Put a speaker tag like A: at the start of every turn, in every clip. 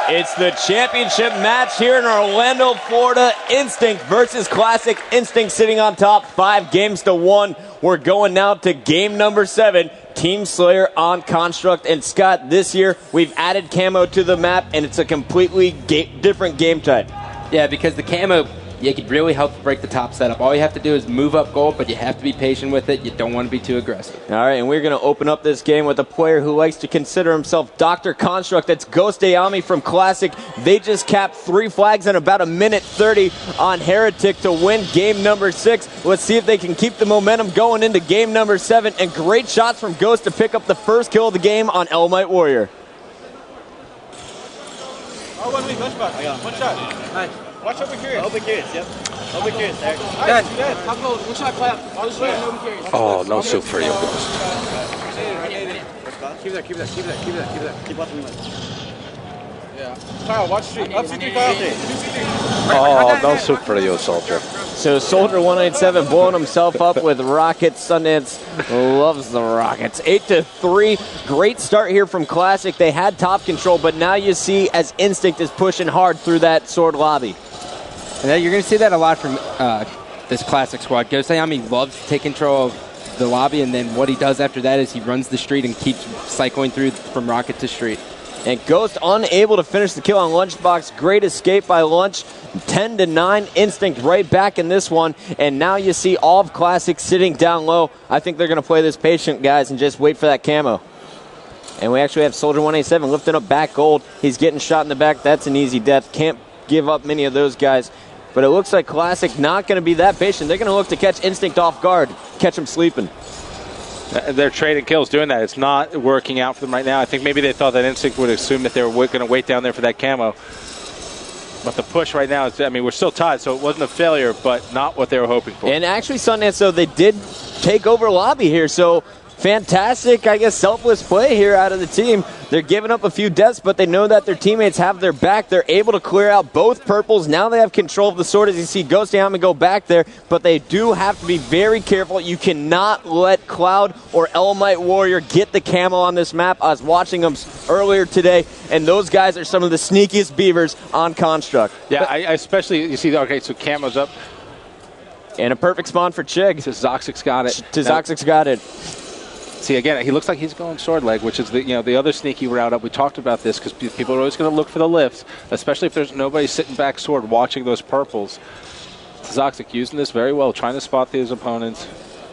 A: It's the championship match here in Orlando, Florida. Instinct versus Classic. Instinct sitting on top, 5-1. We're going now to game number 7. Team Slayer on Construct. And Scott, this year we've added camo to the map, and it's a completely different game type.
B: Yeah, because the camo, it could really help break the top setup. All you have to do is move up gold, but you have to be patient with it. You don't want to be too aggressive.
A: All right, and we're going to open up this game with a player who likes to consider himself Dr. Construct. That's Ghost Ayami from Classic. They just capped 3 flags in about 1:30 on Heretic to win game number 6. Let's see if they can keep the momentum going into game number 7. And great shots from Ghost to pick up the first kill of the game on Elmite Warrior.
C: Oh, one shot. Nice. Watch Open Curious. Open Curious, yep. Open Curious, there.
D: Good. Good. Top close. One shot clap. All this way, Open Curious.
E: Oh, no soup for you.
D: Keep that. Keep watching me.
C: Yeah. Kyle, watch street. Up C3, Kyle.
E: Oh, no soup for you, Soldier.
A: So Soldier 187 blowing himself up with Rockets. Sundance loves the Rockets. 8-3. Great start here from Classic. They had top control, but now you see as Instinct is pushing hard through that sword lobby.
B: And you're going to see that a lot from this Classic squad. Ghost Ayami loves to take control of the lobby, and then what he does after that is he runs the street and keeps cycling through from Rocket to street.
A: And Ghost unable to finish the kill on Lunchbox. Great escape by Lunch. 10-9. Instinct right back in this one. And now you see all of Classic sitting down low. I think they're going to play this patient, guys, and just wait for that camo. And we actually have Soldier 187 lifting up back gold. He's getting shot in the back. That's an easy death. Can't give up many of those guys. But it looks like Classic not going to be that patient. They're going to look to catch Instinct off guard, catch him sleeping.
E: They're trading kills doing that. It's not working out for them right now. I think maybe they thought that Instinct would assume that they were going to wait down there for that camo. But the push right now is, I mean, we're still tied, so it wasn't a failure, but not what they were hoping for.
A: And actually, Sundance, though, they did take over lobby here, so fantastic, I guess, selfless play here out of the team. They're giving up a few deaths, but they know that their teammates have their back. They're able to clear out both purples. Now they have control of the sword as you see Ghost Ayami go back there, but they do have to be very careful. You cannot let Cloud or Elmite Warrior get the camo on this map. I was watching them earlier today, and those guys are some of the sneakiest beavers on Construct.
E: Yeah, I especially, you see, okay, so camo's up.
A: And a perfect spawn for Chig.
E: Tizoxic's got it.
A: Tizoxic's got it.
E: See, again, he looks like he's going sword leg, which is the other sneaky route up. We talked about this because people are always going to look for the lifts, especially if there's nobody sitting back sword watching those purples. Tizoxic using this very well, trying to spot his opponents.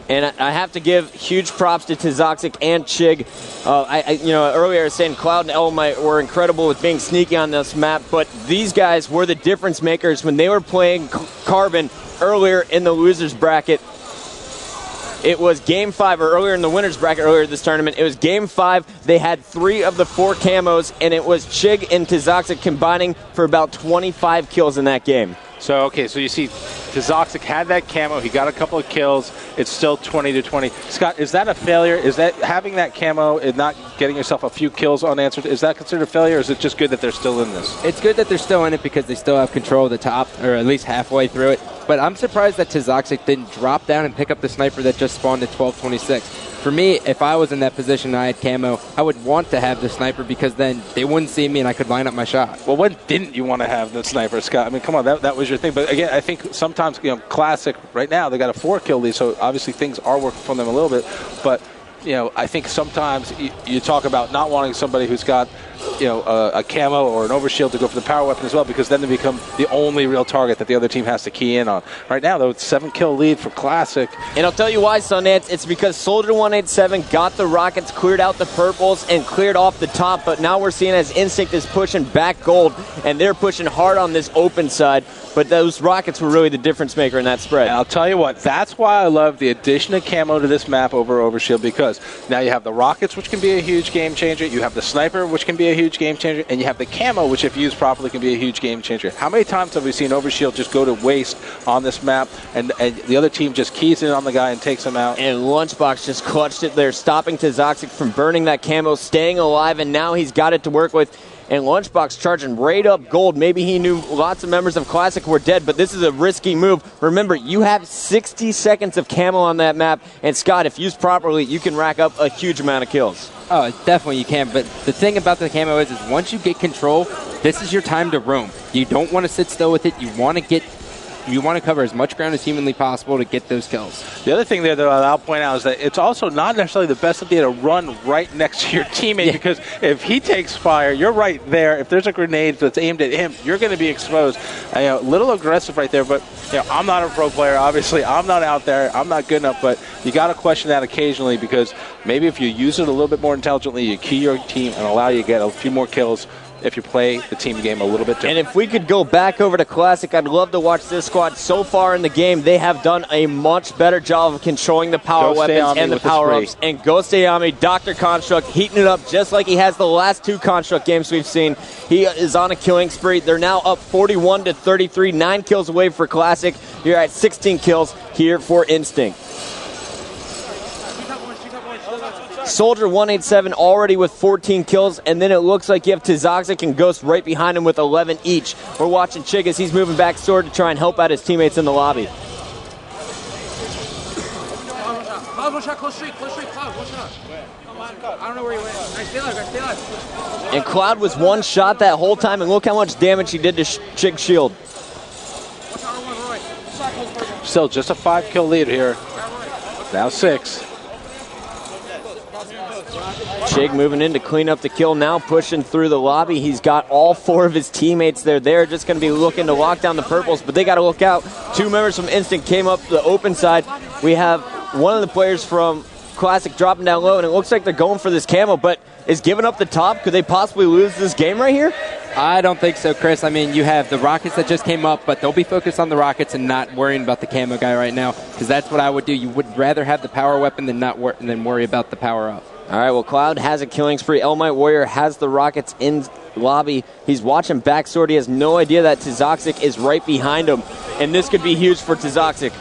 A: And I have to give huge props to Tizoxic and Chig. Earlier I was saying Cloud and Elmite were incredible with being sneaky on this map, but these guys were the difference makers when they were playing Carbon earlier in the losers bracket. It was Game 5, or earlier in the winners bracket earlier this tournament. It was Game 5. They had 3 of the 4 camos, and it was Chig and Tizoxic combining for about 25 kills in that game.
E: So, okay, so you see Tizoxic had that camo. He got a couple of kills. It's still 20-20. Scott, is that a failure? Is that having that camo and not getting yourself a few kills unanswered, is that considered a failure, or is it just good that they're still in this?
B: It's good that they're still in it because they still have control of the top, or at least halfway through it. But I'm surprised that Tizoxic didn't drop down and pick up the sniper that just spawned at 12:26. For me, if I was in that position and I had camo, I would want to have the sniper because then they wouldn't see me and I could line up my shot.
E: Well, when didn't you want to have the sniper, Scott? I mean, come on, that was your thing. But again, I think sometimes, Classic, right now, they got a 4-kill lead, so obviously things are working for them a little bit. But, I think sometimes you talk about not wanting somebody who's got, a camo or an overshield to go for the power weapon as well, because then they become the only real target that the other team has to key in on. Right now, though, it's 7-kill lead for Classic.
A: And I'll tell you why, Sundance. It's because Soldier 187 got the Rockets, cleared out the purples, and cleared off the top. But now we're seeing as Instinct is pushing back gold, and they're pushing hard on this open side. But those Rockets were really the difference maker in that spread.
E: And I'll tell you what, that's why I love the addition of camo to this map over Overshield, because now you have the Rockets, which can be a huge game changer. You have the Sniper, which can be a huge game changer. And you have the camo, which if used properly can be a huge game changer. How many times have we seen Overshield just go to waste on this map, and the other team just keys in on the guy and takes him out?
A: And Lunchbox just clutched it there, stopping Tizoxic from burning that camo, staying alive, and now he's got it to work with. And Lunchbox charging right up gold. Maybe he knew lots of members of Classic were dead, but this is a risky move. Remember, you have 60 seconds of camo on that map, and Scott, if used properly, you can rack up a huge amount of kills.
B: Oh, definitely you can, but the thing about the camo is once you get control, this is your time to roam. You don't want to sit still with it. You want to cover as much ground as humanly possible to get those kills.
E: The other thing there that I'll point out is that it's also not necessarily the best idea to run right next to your teammate because if he takes fire, you're right there. If there's a grenade that's aimed at him, you're going to be exposed. A little aggressive right there, but I'm not a pro player. Obviously, I'm not out there. I'm not good enough, but you got to question that occasionally because maybe if you use it a little bit more intelligently, you key your team and allow you to get a few more kills if you play the team game a little bit different.
A: And if we could go back over to Classic, I'd love to watch this squad. So far in the game, they have done a much better job of controlling the power weapons and the power-ups. And Ghost Ayami, Dr. Construct, heating it up just like he has the last 2 Construct games we've seen. He is on a killing spree. They're now up 41-33, 9 kills away for Classic. You're at 16 kills here for Instinct. Soldier 187 already with 14 kills, and then it looks like you have Tizoxic and Ghost right behind him with 11 each. We're watching Chig as he's moving back sword to try and help out his teammates in the lobby.
D: Cloud, one shot, close streak, Cloud, one shot. I don't know where he went. Stay alive.
A: And Cloud was one shot that whole time, and look how much damage he did to Chig's shield.
E: Still just a 5-kill lead here. Now 6.
A: Chig moving in to clean up the kill now, pushing through the lobby. He's got all 4 of his teammates there. They're just going to be looking to lock down the purples, but they got to look out. 2 members from Instinct came up the open side. We have one of the players from Classic dropping down low, and it looks like they're going for this camo, but is giving up the top. Could they possibly lose this game right here?
B: I don't think so, Chris. I mean, you have the Rockets that just came up, but they'll be focused on the Rockets and not worrying about the camo guy right now, because that's what I would do. You would rather have the power weapon than worry about the power up.
A: All right, well, Cloud has a killing spree. Elmite Warrior has the Rockets in lobby. He's watching backsword. He has no idea that Tizoxic is right behind him, and this could be huge for Tizoxic.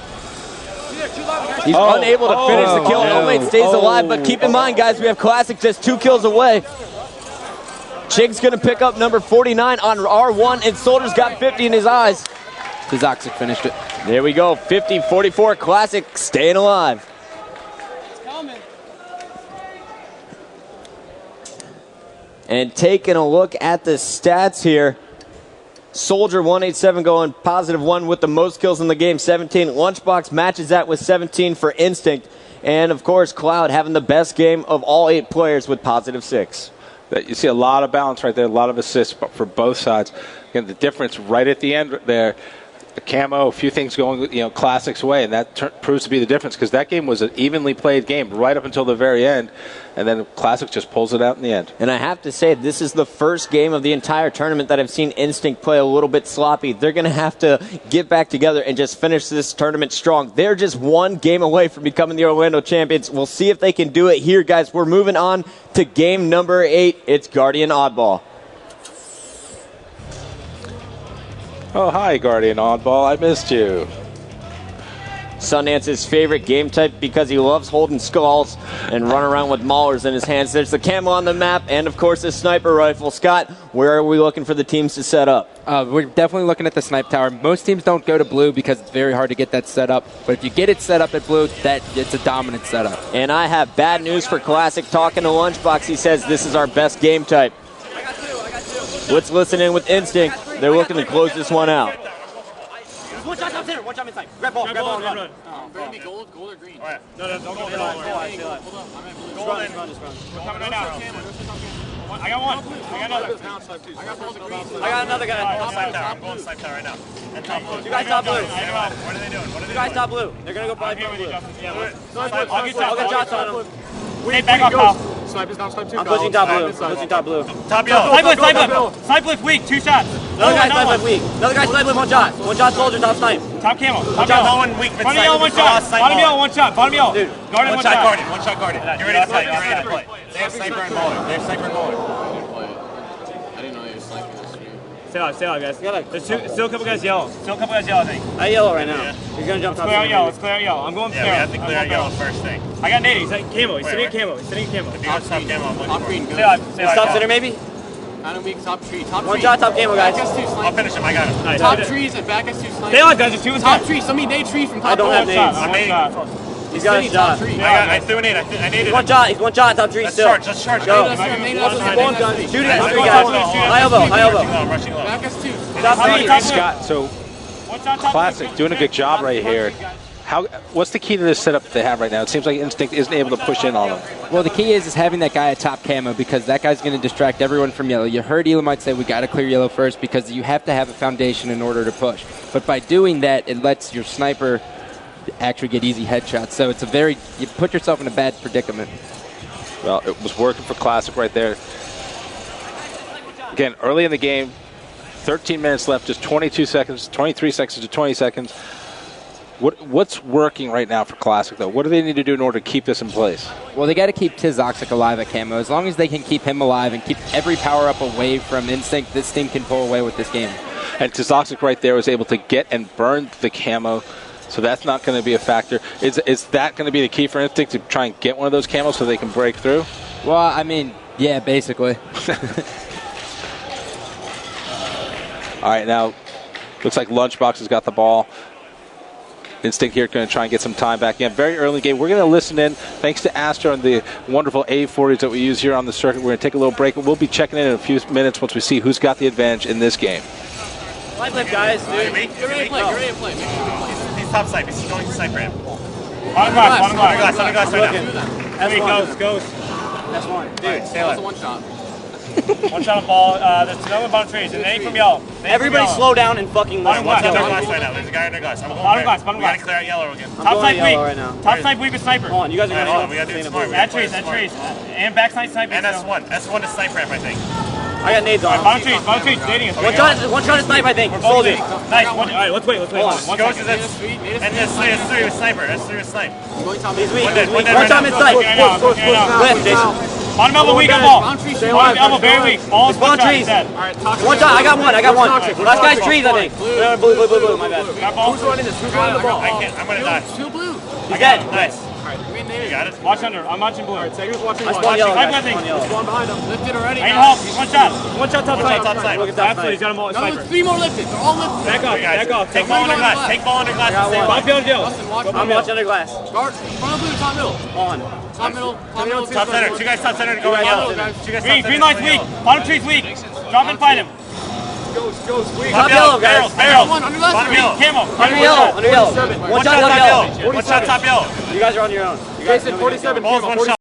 A: He's unable to finish the kill. Elmite stays alive, but keep in mind, guys, we have Classic just 2 kills away. Chig's going to pick up number 49 on R1, and Soldier's got 50 in his eyes.
B: Tizoxic finished it.
A: There we go, 50-44, Classic staying alive. And taking a look at the stats here, Soldier 187 going +1 with the most kills in the game, 17. Lunchbox matches that with 17 for Instinct. And, of course, Cloud having the best game of all 8 players with +6.
E: You see a lot of balance right there, a lot of assists for both sides. Again, the difference right at the end there, the camo, a few things going Classic's way, and that proves to be the difference because that game was an evenly played game right up until the very end, and then Classic just pulls it out in the end.
A: And I have to say, this is the first game of the entire tournament that I've seen Instinct play a little bit sloppy. They're going to have to get back together and just finish this tournament strong. They're just 1 game away from becoming the Orlando champions. We'll see if they can do it here, guys. We're moving on to game number 8. It's Guardian Oddball.
E: Oh, hi, Guardian Oddball. I missed you.
A: Sundance's favorite game type because he loves holding skulls and run around with maulers in his hands. There's the camo on the map and, of course, the sniper rifle. Scott, where are we looking for the teams to set up?
B: We're definitely looking at the snipe tower. Most teams don't go to blue because it's very hard to get that set up. But if you get it set up at blue, it's a dominant setup.
A: And I have bad news for Classic. Talking to Lunchbox, he says this is our best game type. Let's listen in with Instinct. They're looking to close this one out.
C: One shot top center, one shot inside. Grab ball, and run.
D: Better be gold or green.
C: All right. No, don't go for it. Hold on. Just run. We're coming right now. I got one. I got another. I got another guy. I'm going snipe tower right now. And top blue. You guys top blue. What are they doing? You guys top blue. They're going to go probably top blue. I'll get shots on them. Hey, back off, pal.
D: Snipe is down, snipe 2.
C: I'm pushing top blue. Pushing top blue.
D: Top yellow.
C: Snipe lift. Snipe lift weak. 2 shots. Another guy snipe lift weak. Another guy snipe lift 1 shot. 1 shot soldier, top snipe. Top camo. Top yellow. One weak. Bottom yellow, 1 shot. Bottom yellow, 1 shot. Bottom yellow. Dude. Guardian, 1 shot. Guardian. 1 shot guardian. Get ready to play. Get ready to play. They have sniper and mauler. They have sniper and mauler.
D: I didn't know you were sniping this stream.
C: Stay alive, guys. There's still a couple guys yellow. I think. I yellow right now. You're going to jump top. Let's clear out yellow. I'm going clear. Yeah, we have to clear out yellow first thing. I got Nate. He's at camo. He's sitting at camo.
D: Top green, good.
C: Top center, maybe?
D: Kind of weak, top tree.
C: 1 shot, top camo, guys.
D: I'll
C: finish him. I got him.
D: Top trees and back is 2 snipers.
C: Stay alive, guys. There's 2
D: top tree. Somebody nade tree from top.
C: I don't have nades.
D: I'm nading.
A: He's got a shot.
C: I threw a nade. I naded him.
A: He's one shot on top tree
C: Let's
A: still.
C: charge. Let's charge.
A: Go.
C: Shoot
A: Shoot at 3 guys. High elbow.
C: I'm rushing low.
D: Back us 2.
A: Top 3.
E: Scott, so Classic doing a good job right here. What's the key to this setup that they have right now? It seems like Instinct isn't able to push in on them.
B: Well, the key is having that guy at top camo because that guy's going to distract everyone from yellow. You heard Elamite say we got to clear yellow first because you have to have a foundation in order to push. But by doing that, it lets your sniper actually get easy headshots. So it's you put yourself in a bad predicament.
E: Well, it was working for Classic right there. Again, early in the game, 13 minutes left, just 22 seconds, 23 seconds to 20 seconds. What's working right now for Classic, though? What do they need to do in order to keep this in place?
B: Well, they got to keep Tizoxic alive at camo. As long as they can keep him alive and keep every power-up away from Instinct, this team can pull away with this game.
E: And Tizoxic right there was able to get and burn the camo, so that's not going to be a factor. Is that going to be the key for Instinct, to try and get one of those camos so they can break through?
B: Well, I mean, yeah, basically.
E: All right, now looks like Lunchbox has got the ball. Instinct here going to try and get some time back in. Very early game. We're going to listen in. Thanks to Astro and the wonderful A40s that we use here on the circuit. We're going to take a little break. We'll be checking in a few minutes once we see who's got the advantage in this game.
A: Light lift, guys.
D: Get ready to play.
C: He's top snipe. He's going to snipe ramp. On glass right now. Goes.
A: That's one.
C: Dude, stay alive.
D: One shot.
C: One shot on ball. There's another bottom trees. And then from yellow.
A: Everybody slow down and fucking
C: Bottom
A: watch
C: glass
A: out.
C: right now. There's a guy under glass. I'm going
F: Bottom glass.
C: We got to clear out yellow again.
A: I'm going to yellow right now.
F: Top snipe weave a sniper.
A: Hold on, you guys are going to
C: Hold on, we got to do it smart.
F: At trees. And back snipe.
C: And S1. S1 to snipe ramp, I think.
A: I got nades on.
F: Bottom trees. Dating us.
A: One shot is snipe, I think.
F: Hold it. Nice. All right, let's wait.
C: Goes to and S3 with sniper. S3 with snipe.
A: He's weak.
C: One dead.
A: One shot is snipe. Lift, Jason.
F: Bottom elbow weak on ball. Bottom elbow very weak. All
A: Spawn trees. One shot. I got one. Last guy's trees, I think. Blue. My bad.
F: Got ball.
D: Who's running this? Who's running the ball?
C: I can't. I'm going to die.
D: 2 blue.
A: He's dead.
C: Nice.
D: Alright, we
C: You got it?
F: Watch under. I'm watching blue.
D: Alright, Sager's watching
A: I
D: one.
A: spawned yellow.
F: Snipe
A: guys.
F: that thing.
A: Spawned yellow.
D: One behind him. Lifted already.
F: I need
D: guys.
F: help. He's one shot. One shot top side.
C: Top side.
A: Look at that
F: Absolutely. He's got him all.
D: No,
F: Sniper.
D: there's 3 more lifted. They're all lifted.
F: Back off.
C: Take ball under glass. Take ball under glass.
A: got one.
F: Top field jail.
D: Dustin, watch
A: I'm watching under glass.
D: Guard. Front of blue, top middle.
A: On.
D: Top middle. Top middle.
C: Top center. 2 guys top center to go in yellow. 2 guys top
F: Green line's weak. Bottom tree's weak. Drop and fight him.
A: Top yellow, guys.
C: Barrels.
D: One under glass.
C: Bottom yellow.
F: Camo.
A: Under yellow. One shot top yellow.
C: One shot top yellow.
A: You guys are on your own.
D: Jason, 47.
C: Ball's one shot.